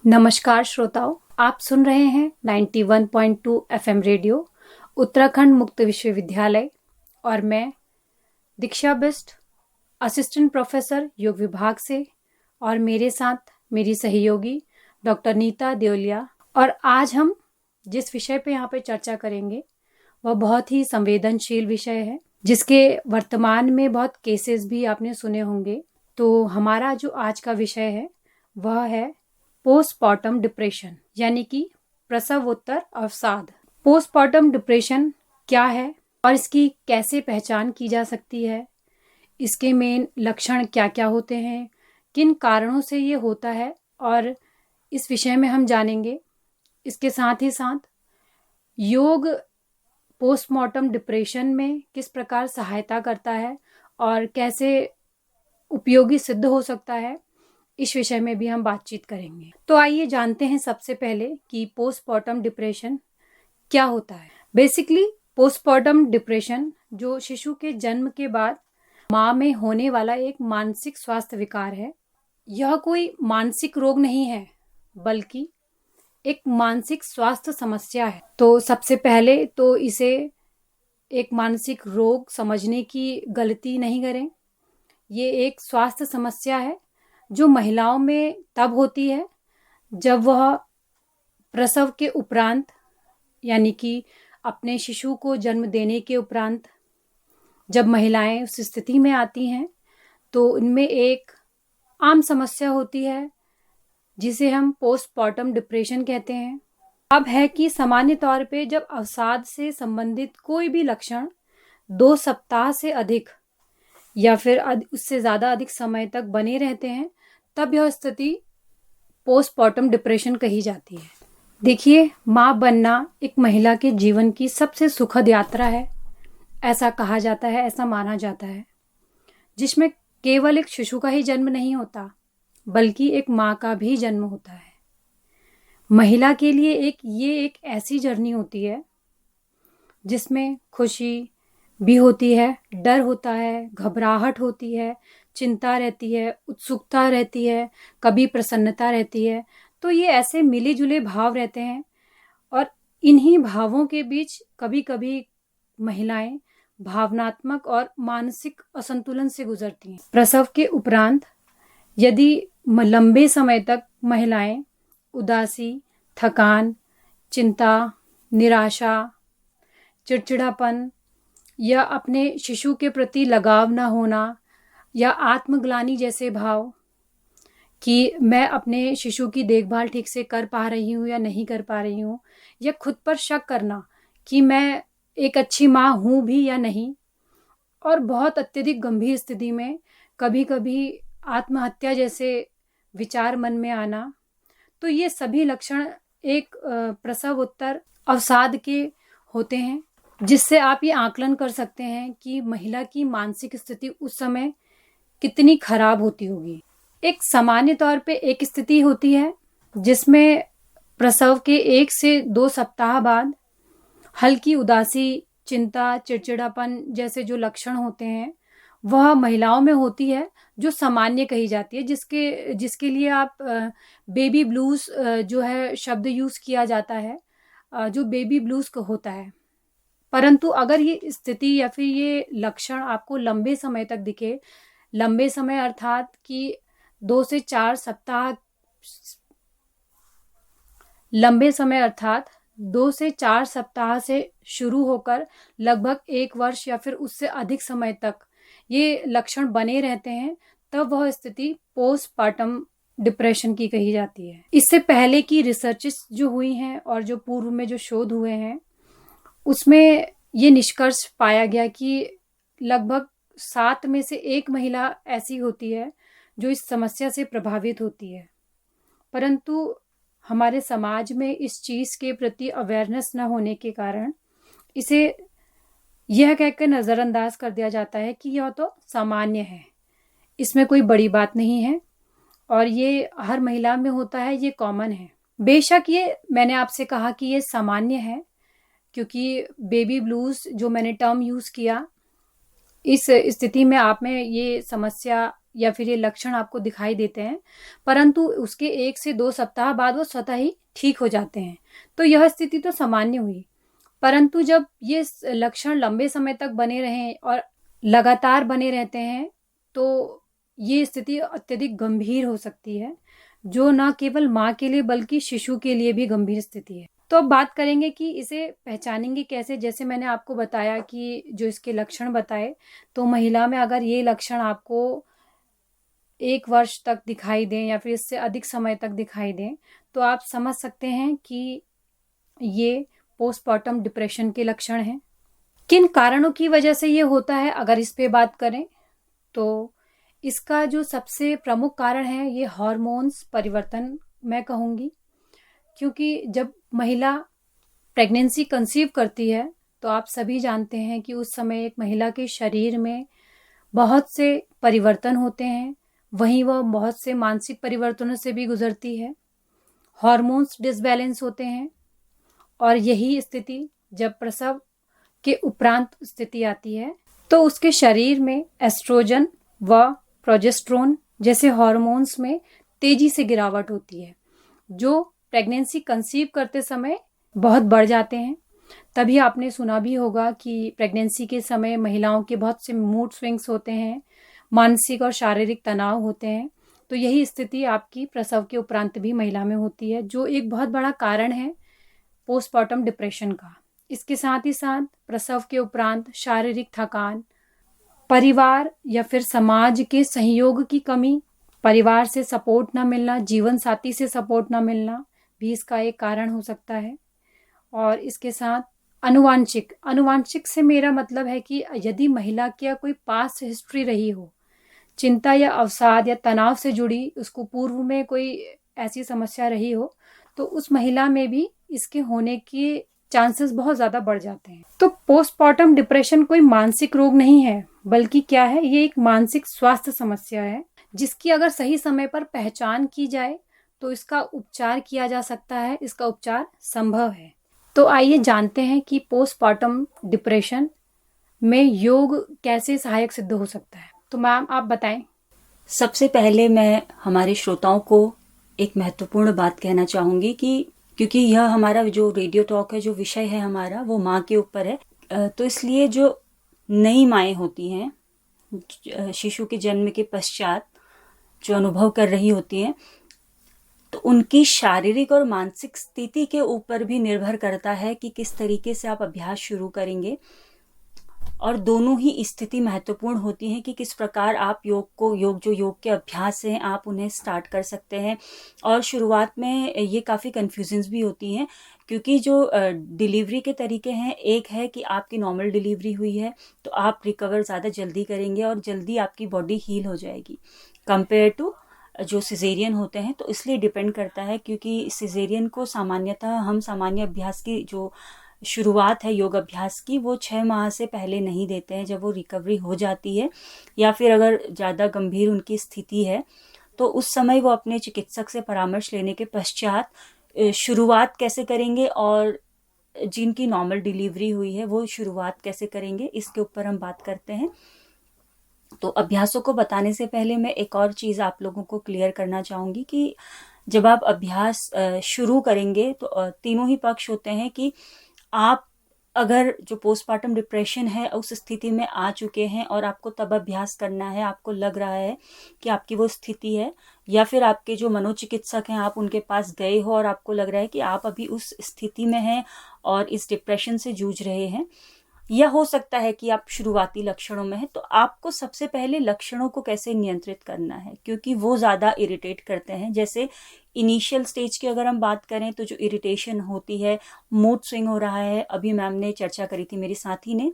नमस्कार श्रोताओं, आप सुन रहे हैं 91.2 एफएम रेडियो उत्तराखंड मुक्त विश्वविद्यालय और मैं दीक्षा बिस्ट, असिस्टेंट प्रोफेसर योग विभाग से, और मेरे साथ मेरी सहयोगी डॉक्टर नीता देवलिया। और आज हम जिस विषय पे यहाँ पे चर्चा करेंगे वह बहुत ही संवेदनशील विषय है, जिसके वर्तमान में बहुत केसेस भी आपने सुने होंगे। तो हमारा जो आज का विषय है वह है पोस्टमार्टम डिप्रेशन, यानी कि प्रसवोत्तर अवसाद। पोस्टमार्टम डिप्रेशन क्या है और इसकी कैसे पहचान की जा सकती है, इसके मेन लक्षण क्या क्या होते हैं, किन कारणों से ये होता है, और इस विषय में हम जानेंगे। इसके साथ ही साथ योग पोस्टमार्टम डिप्रेशन में किस प्रकार सहायता करता है और कैसे उपयोगी सिद्ध हो सकता है, इस विषय में भी हम बातचीत करेंगे। तो आइए जानते हैं सबसे पहले कि पोस्टमार्टम डिप्रेशन क्या होता है। बेसिकली पोस्टमार्टम डिप्रेशन जो शिशु के जन्म के बाद माँ में होने वाला एक मानसिक स्वास्थ्य विकार है। यह कोई मानसिक रोग नहीं है, बल्कि एक मानसिक स्वास्थ्य समस्या है। तो सबसे पहले तो इसे एक मानसिक रोग समझने की गलती नहीं करें। ये एक स्वास्थ्य समस्या है जो महिलाओं में तब होती है जब वह प्रसव के उपरांत, यानी कि अपने शिशु को जन्म देने के उपरांत जब महिलाएं उस स्थिति में आती हैं तो उनमें एक आम समस्या होती है जिसे हम पोस्टमार्टम डिप्रेशन कहते हैं। अब है कि सामान्य तौर पे जब अवसाद से संबंधित कोई भी लक्षण 2 सप्ताह से अधिक या फिर उससे ज़्यादा अधिक समय तक बने रहते हैं, तब यह स्थिति पोस्टमार्टम डिप्रेशन कही जाती है। देखिए, माँ बनना एक महिला के जीवन की सबसे सुखद यात्रा है, ऐसा कहा जाता है, ऐसा माना जाता है, जिसमें केवल एक शिशु का ही जन्म नहीं होता, बल्कि एक माँ का भी जन्म होता है। महिला के लिए ये एक ऐसी जर्नी होती है जिसमें खुशी भी होती है, डर होता है, घबराहट होती है, चिंता रहती है, उत्सुकता रहती है, कभी प्रसन्नता रहती है। तो ये ऐसे मिले जुले भाव रहते हैं और इन्हीं भावों के बीच कभी कभी महिलाएं भावनात्मक और मानसिक असंतुलन से गुजरती हैं। प्रसव के उपरांत यदि लंबे समय तक महिलाएं उदासी, थकान, चिंता, निराशा, चिड़चिड़ापन या अपने शिशु के प्रति लगाव न होना या आत्मग्लानि जैसे भाव कि मैं अपने शिशु की देखभाल ठीक से कर पा रही हूँ या नहीं कर पा रही हूँ, या खुद पर शक करना कि मैं एक अच्छी माँ हूँ भी या नहीं, और बहुत अत्यधिक गंभीर स्थिति में कभी कभी आत्महत्या जैसे विचार मन में आना, तो ये सभी लक्षण एक प्रसवोत्तर अवसाद के होते हैं, जिससे आप ये आकलन कर सकते हैं कि महिला की मानसिक स्थिति उस समय कितनी खराब होती होगी। एक सामान्य तौर पे एक स्थिति होती है जिसमें प्रसव के 1 से 2 सप्ताह बाद हल्की उदासी, चिंता, चिड़चिड़ापन जैसे जो लक्षण होते हैं वह महिलाओं में होती है, जो सामान्य कही जाती है, जिसके लिए आप बेबी ब्लूज जो है शब्द यूज किया जाता है, जो बेबी ब्लूज का होता है। परंतु अगर ये स्थिति या फिर ये लक्षण आपको लंबे समय तक दिखे, लंबे समय अर्थात कि 2 से 4 सप्ताह, लंबे समय अर्थात 2 से 4 सप्ताह से शुरू होकर लगभग 1 वर्ष या फिर उससे अधिक समय तक ये लक्षण बने रहते हैं, तब वह स्थिति पोस्टमार्टम डिप्रेशन की कही जाती है। इससे पहले की रिसर्चेस जो हुई हैं और जो पूर्व में जो शोध हुए हैं, उसमें ये निष्कर्ष पाया गया कि लगभग 7 में से 1 महिला ऐसी होती है जो इस समस्या से प्रभावित होती है। परंतु हमारे समाज में इस चीज के प्रति अवेयरनेस न होने के कारण इसे यह कहकर नजरअंदाज कर दिया जाता है कि यह तो सामान्य है, इसमें कोई बड़ी बात नहीं है और ये हर महिला में होता है, ये कॉमन है। बेशक ये मैंने आपसे कहा कि ये सामान्य है, क्योंकि बेबी ब्लूज जो मैंने टर्म यूज किया, इस स्थिति में आप में ये समस्या या फिर ये लक्षण आपको दिखाई देते हैं, परंतु उसके 1 से 2 सप्ताह बाद वो स्वतः ही ठीक हो जाते हैं। तो यह स्थिति तो सामान्य हुई, परंतु जब ये लक्षण लंबे समय तक बने रहें और लगातार बने रहते हैं, तो ये स्थिति अत्यधिक गंभीर हो सकती है, जो न केवल माँ के लिए बल्कि शिशु के लिए भी गंभीर स्थिति है। तो अब बात करेंगे कि इसे पहचानेंगे कैसे। जैसे मैंने आपको बताया कि जो इसके लक्षण बताए, तो महिला में अगर ये लक्षण आपको 1 वर्ष तक दिखाई दें या फिर इससे अधिक समय तक दिखाई दें, तो आप समझ सकते हैं कि ये पोस्टपार्टम डिप्रेशन के लक्षण हैं। किन कारणों की वजह से ये होता है, अगर इस पे बात करें, तो इसका जो सबसे प्रमुख कारण है ये हार्मोन्स परिवर्तन मैं कहूँगी, क्योंकि जब महिला प्रेगनेंसी कंसीव करती है, तो आप सभी जानते हैं कि उस समय एक महिला के शरीर में बहुत से परिवर्तन होते हैं, वहीं वह बहुत से मानसिक परिवर्तनों से भी गुजरती है। हार्मोन्स डिसबैलेंस होते हैं, और यही स्थिति जब प्रसव के उपरांत स्थिति आती है, तो उसके शरीर में एस्ट्रोजन व प्रोजेस्टेरोन जैसे हार्मोन्स में तेजी से गिरावट होती है, जो प्रेगनेंसी कंसीव करते समय बहुत बढ़ जाते हैं। तभी आपने सुना भी होगा कि प्रेगनेंसी के समय महिलाओं के बहुत से मूड स्विंग्स होते हैं, मानसिक और शारीरिक तनाव होते हैं। तो यही स्थिति आपकी प्रसव के उपरांत भी महिला में होती है, जो एक बहुत बड़ा कारण है पोस्टपार्टम डिप्रेशन का। इसके साथ ही साथ प्रसव के उपरांत शारीरिक थकान, परिवार या फिर समाज के सहयोग की कमी, परिवार से सपोर्ट ना मिलना, जीवन साथी से सपोर्ट ना मिलना भी इसका एक कारण हो सकता है। और इसके साथ अनुवांशिक से मेरा मतलब है कि यदि महिला की कोई पास्ट हिस्ट्री रही हो, चिंता या अवसाद या तनाव से जुड़ी, उसको पूर्व में कोई ऐसी समस्या रही हो, तो उस महिला में भी इसके होने के चांसेस बहुत ज्यादा बढ़ जाते हैं। तो पोस्टपार्टम डिप्रेशन कोई मानसिक रोग नहीं है, बल्कि क्या है, ये एक मानसिक स्वास्थ्य समस्या है, जिसकी अगर सही समय पर पहचान की जाए तो इसका उपचार किया जा सकता है, इसका उपचार संभव है। तो आइए जानते हैं कि पोस्टपार्टम डिप्रेशन में योग कैसे सहायक सिद्ध हो सकता है। तो मैम आप बताएं। सबसे पहले मैं हमारे श्रोताओं को एक महत्वपूर्ण बात कहना चाहूंगी कि क्योंकि यह हमारा जो रेडियो टॉक है, जो विषय है हमारा, वो माँ के ऊपर है, तो इसलिए जो नई माएँ होती हैं शिशु के जन्म के पश्चात जो अनुभव कर रही होती हैं, तो उनकी शारीरिक और मानसिक स्थिति के ऊपर भी निर्भर करता है कि किस तरीके से आप अभ्यास शुरू करेंगे। और दोनों ही स्थिति महत्वपूर्ण होती है कि किस प्रकार आप योग के अभ्यास हैं, आप उन्हें स्टार्ट कर सकते हैं। और शुरुआत में ये काफ़ी कन्फ्यूजन्स भी होती हैं, क्योंकि जो डिलीवरी के तरीके हैं, एक है कि आपकी नॉर्मल डिलीवरी हुई है तो आप रिकवर ज़्यादा जल्दी करेंगे और जल्दी आपकी बॉडी हील हो जाएगी कंपेयर टू जो सिजेरियन होते हैं। तो इसलिए डिपेंड करता है, क्योंकि सिजेरियन को सामान्यतः हम सामान्य अभ्यास की जो शुरुआत है योग अभ्यास की, वो 6 माह से पहले नहीं देते हैं। जब वो रिकवरी हो जाती है या फिर अगर ज़्यादा गंभीर उनकी स्थिति है, तो उस समय वो अपने चिकित्सक से परामर्श लेने के पश्चात शुरुआत कैसे करेंगे और जिनकी नॉर्मल डिलीवरी हुई है वो शुरुआत कैसे करेंगे, इसके ऊपर हम बात करते हैं। तो अभ्यासों को बताने से पहले मैं एक और चीज़ आप लोगों को क्लियर करना चाहूँगी कि जब आप अभ्यास शुरू करेंगे तो तीनों ही पक्ष होते हैं कि आप अगर जो पोस्टपार्टम डिप्रेशन है उस स्थिति में आ चुके हैं और आपको तब अभ्यास करना है, आपको लग रहा है कि आपकी वो स्थिति है, या फिर आपके जो मनोचिकित्सक हैं आप उनके पास गए हो और आपको लग रहा है कि आप अभी उस स्थिति में हैं और इस डिप्रेशन से जूझ रहे हैं, या हो सकता है कि आप शुरुआती लक्षणों में हैं, तो आपको सबसे पहले लक्षणों को कैसे नियंत्रित करना है, क्योंकि वो ज़्यादा इरिटेट करते हैं। जैसे इनिशियल स्टेज की अगर हम बात करें तो जो इरिटेशन होती है, मूड स्विंग हो रहा है, अभी मैम ने चर्चा करी थी मेरी साथी ने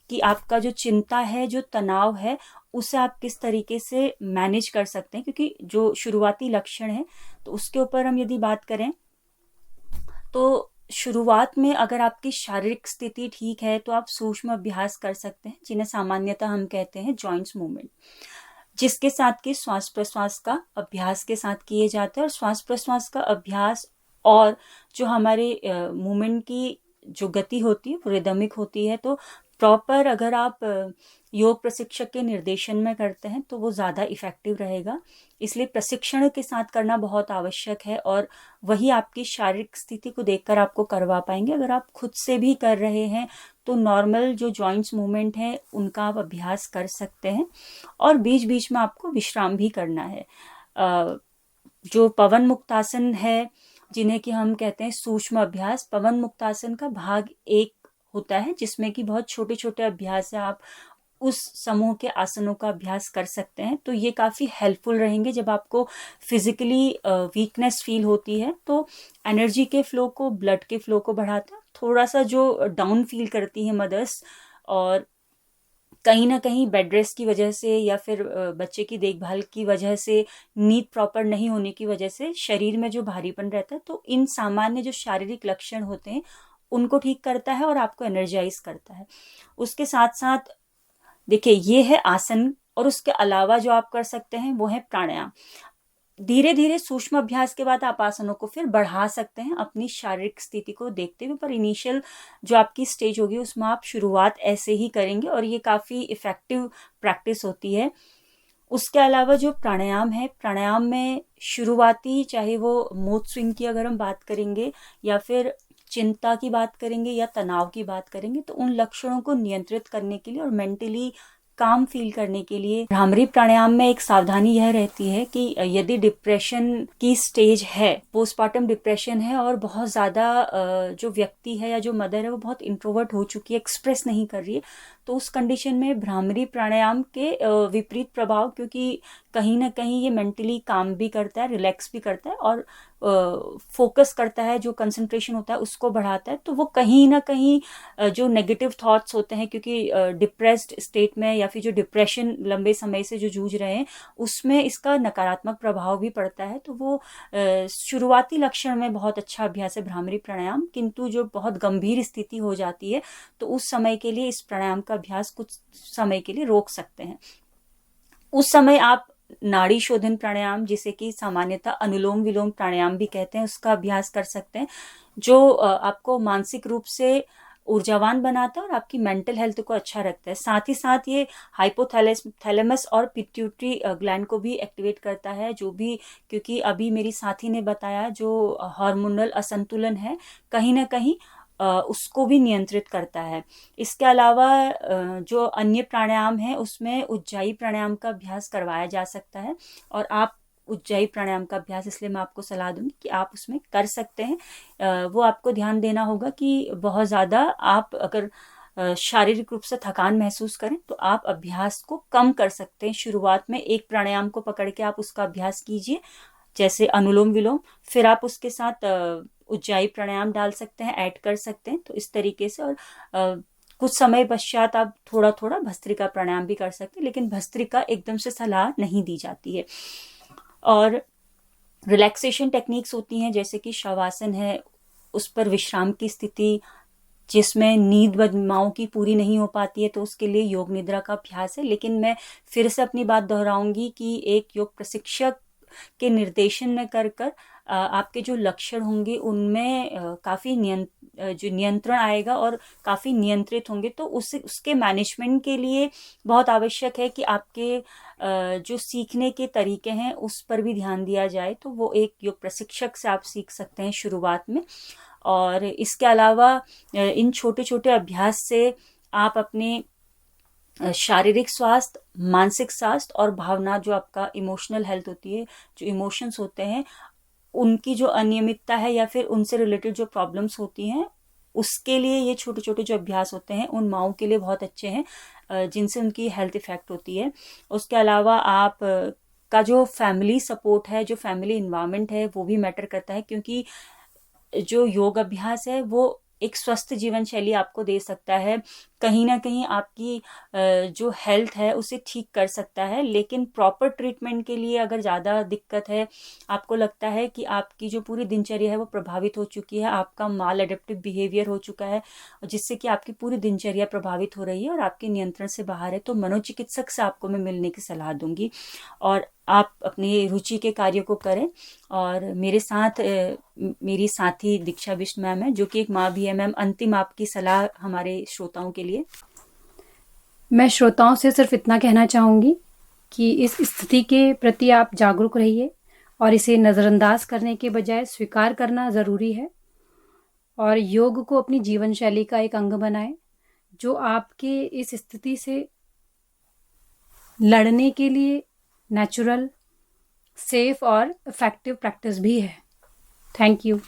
कि आपका जो चिंता है, जो तनाव है, उसे आप किस तरीके से मैनेज कर सकते हैं, क्योंकि जो शुरुआती लक्षण है तो उसके ऊपर हम यदि बात करें तो शुरुआत में अगर आपकी शारीरिक स्थिति ठीक है तो आप सूक्ष्म अभ्यास कर सकते हैं, जिन्हें सामान्यतः हम कहते हैं जॉइंट्स मूवमेंट, जिसके साथ कि श्वास प्रश्वास का अभ्यास के साथ किए जाते हैं। और श्वास प्रश्वास का अभ्यास और जो हमारे मूवमेंट की जो गति होती है वो रिदमिक होती है, तो प्रॉपर अगर आप योग प्रशिक्षक के निर्देशन में करते हैं तो वो ज़्यादा इफ़ेक्टिव रहेगा। इसलिए प्रशिक्षण के साथ करना बहुत आवश्यक है और वही आपकी शारीरिक स्थिति को देखकर आपको करवा पाएंगे। अगर आप खुद से भी कर रहे हैं तो नॉर्मल जो जॉइंट्स मूवमेंट है उनका आप अभ्यास कर सकते हैं और बीच बीच में आपको विश्राम भी करना है। जो पवन मुक्तासन है, जिन्हें कि हम कहते हैं सूक्ष्म अभ्यास, पवन मुक्तासन का भाग 1 होता है जिसमें कि बहुत छोटे छोटे अभ्यास है। आप उस समूह के आसनों का अभ्यास कर सकते हैं। तो ये काफ़ी हेल्पफुल रहेंगे जब आपको फिजिकली वीकनेस फील होती है, तो एनर्जी के फ्लो को, ब्लड के फ्लो को बढ़ाता है। थोड़ा सा जो डाउन फील करती हैं मदर्स और कहीं ना कहीं बेड रेस्ट की वजह से या फिर बच्चे की देखभाल की वजह से, नींद प्रॉपर नहीं होने की वजह से शरीर में जो भारीपन रहता है, तो इन सामान्य जो शारीरिक लक्षण होते हैं उनको ठीक करता है और आपको एनर्जाइज करता है। उसके साथ साथ देखिए, ये है आसन और उसके अलावा जो आप कर सकते हैं वो है प्राणायाम। धीरे धीरे सूक्ष्म अभ्यास के बाद आप आसनों को फिर बढ़ा सकते हैं अपनी शारीरिक स्थिति को देखते हुए, पर इनिशियल जो आपकी स्टेज होगी उसमें आप शुरुआत ऐसे ही करेंगे और ये काफ़ी इफ़ेक्टिव प्रैक्टिस होती है। उसके अलावा जो प्राणायाम है, प्राणायाम में शुरुआती, चाहे वो मूड स्विंग की अगर हम बात करेंगे या फिर चिंता की बात करेंगे या तनाव की बात करेंगे, तो उन लक्षणों को नियंत्रित करने के लिए और मेंटली काम फील करने के लिए भ्रामरी प्राणायाम में एक सावधानी यह रहती है कि यदि डिप्रेशन की स्टेज है, पोस्टमार्टम डिप्रेशन है और बहुत ज़्यादा जो व्यक्ति है या जो मदर है वो बहुत इंट्रोवर्ट हो चुकी है, एक्सप्रेस नहीं कर रही है, तो उस कंडीशन में भ्रामरी प्राणायाम के विपरीत प्रभाव, क्योंकि कहीं ना कहीं ये मेंटली काम भी करता है, रिलैक्स भी करता है और फोकस करता है, जो कंसंट्रेशन होता है उसको बढ़ाता है, तो वो कहीं ना कहीं जो नेगेटिव थॉट्स होते हैं, क्योंकि डिप्रेस्ड स्टेट में या फिर जो डिप्रेशन लंबे समय से जो जूझ रहे हैं उसमें इसका नकारात्मक प्रभाव भी पड़ता है। तो वो शुरुआती लक्षण में बहुत अच्छा अभ्यास है भ्रामरी प्राणायाम, किंतु जो बहुत गंभीर स्थिति हो जाती है तो उस समय के लिए इस प्राणायाम का अभ्यास कुछ समय के लिए रोक सकते हैं। उस समय आप नाड़ी शोधन प्राणायाम, जिसे कि सामान्यतः अनुलोम विलोम प्राणायाम भी कहते हैं, उसका अभ्यास कर सकते हैं, जो आपको मानसिक रूप से ऊर्जावान बनाता है और आपकी मेंटल हेल्थ को अच्छा रखता है। साथ ही साथ ये हाइपोथैलेमस और पिट्यूटरी ग्लैंड को भी एक्टिवेट करता है, जो भी, क्योंकि अभी मेरी साथी ने बताया जो हार्मोनल असंतुलन है कहीं ना कहीं उसको भी नियंत्रित करता है। इसके अलावा जो अन्य प्राणायाम है उसमें उज्जाई प्राणायाम का अभ्यास करवाया जा सकता है और आप उज्जाई प्राणायाम का अभ्यास, इसलिए मैं आपको सलाह दूंगी कि आप उसमें कर सकते हैं। वो आपको ध्यान देना होगा कि बहुत ज़्यादा आप अगर शारीरिक रूप से थकान महसूस करें तो आप अभ्यास को कम कर सकते हैं। शुरुआत में एक प्राणायाम को पकड़ के आप उसका अभ्यास कीजिए, जैसे अनुलोम विलोम, फिर आप उसके साथ उज्जाई प्राणायाम डाल सकते हैं, ऐड कर सकते हैं, तो इस तरीके से। और कुछ समय पश्चात आप थोड़ा थोड़ा भस्त्रिका प्राणायाम भी कर सकते हैं, लेकिन भस्त्रिका एकदम से सलाह नहीं दी जाती है। और रिलैक्सेशन टेक्निक्स होती हैं, जैसे कि शवासन है, उस पर विश्राम की स्थिति जिसमें नींद बदमाओं की पूरी नहीं हो पाती है, तो उसके लिए योग निद्रा का अभ्यास है। लेकिन मैं फिर से अपनी बात दोहराऊंगी कि एक योग प्रशिक्षक के निर्देशन में कर आपके जो लक्षण होंगे उनमें काफ़ी जो नियंत्रण आएगा और काफ़ी नियंत्रित होंगे। तो उसके मैनेजमेंट के लिए बहुत आवश्यक है कि आपके जो सीखने के तरीके हैं उस पर भी ध्यान दिया जाए। तो वो एक योग प्रशिक्षक से आप सीख सकते हैं शुरुआत में। और इसके अलावा इन छोटे छोटे अभ्यास से आप अपने शारीरिक स्वास्थ्य, मानसिक स्वास्थ्य और भावना, जो आपका इमोशनल हेल्थ होती है, जो इमोशंस होते हैं उनकी जो अनियमितता है या फिर उनसे रिलेटेड जो प्रॉब्लम्स होती हैं, उसके लिए ये छोटे छोटे जो अभ्यास होते हैं उन माओं के लिए बहुत अच्छे हैं, जिनसे उनकी हेल्थ इफेक्ट होती है। उसके अलावा आप का जो फैमिली सपोर्ट है, जो फैमिली इन्वायरमेंट है, वो भी मैटर करता है, क्योंकि जो योग अभ्यास है वो एक स्वस्थ जीवन शैली आपको दे सकता है, कहीं ना कहीं आपकी जो हेल्थ है उसे ठीक कर सकता है। लेकिन प्रॉपर ट्रीटमेंट के लिए अगर ज़्यादा दिक्कत है, आपको लगता है कि आपकी जो पूरी दिनचर्या है वो प्रभावित हो चुकी है, आपका माल एडेप्टिव बिहेवियर हो चुका है, जिससे कि आपकी पूरी दिनचर्या प्रभावित हो रही है और आपके नियंत्रण से बाहर है, तो मनोचिकित्सक से आपको मैं मिलने की सलाह दूंगी और आप अपनी रुचि के कार्य को करें। और मेरे साथ मेरी साथी दीक्षा बिष्ट मैम है, जो कि एक माँ भी है। मैम, अंतिम आपकी सलाह हमारे श्रोताओं के लिए। मैं श्रोताओं से सिर्फ इतना कहना चाहूँगी कि इस स्थिति के प्रति आप जागरूक रहिए और इसे नज़रअंदाज करने के बजाय स्वीकार करना ज़रूरी है और योग को अपनी जीवन शैली का एक अंग बनाएं जो आपके इस स्थिति से लड़ने के लिए नेचुरल, सेफ और इफेक्टिव प्रैक्टिस भी है। Thank you.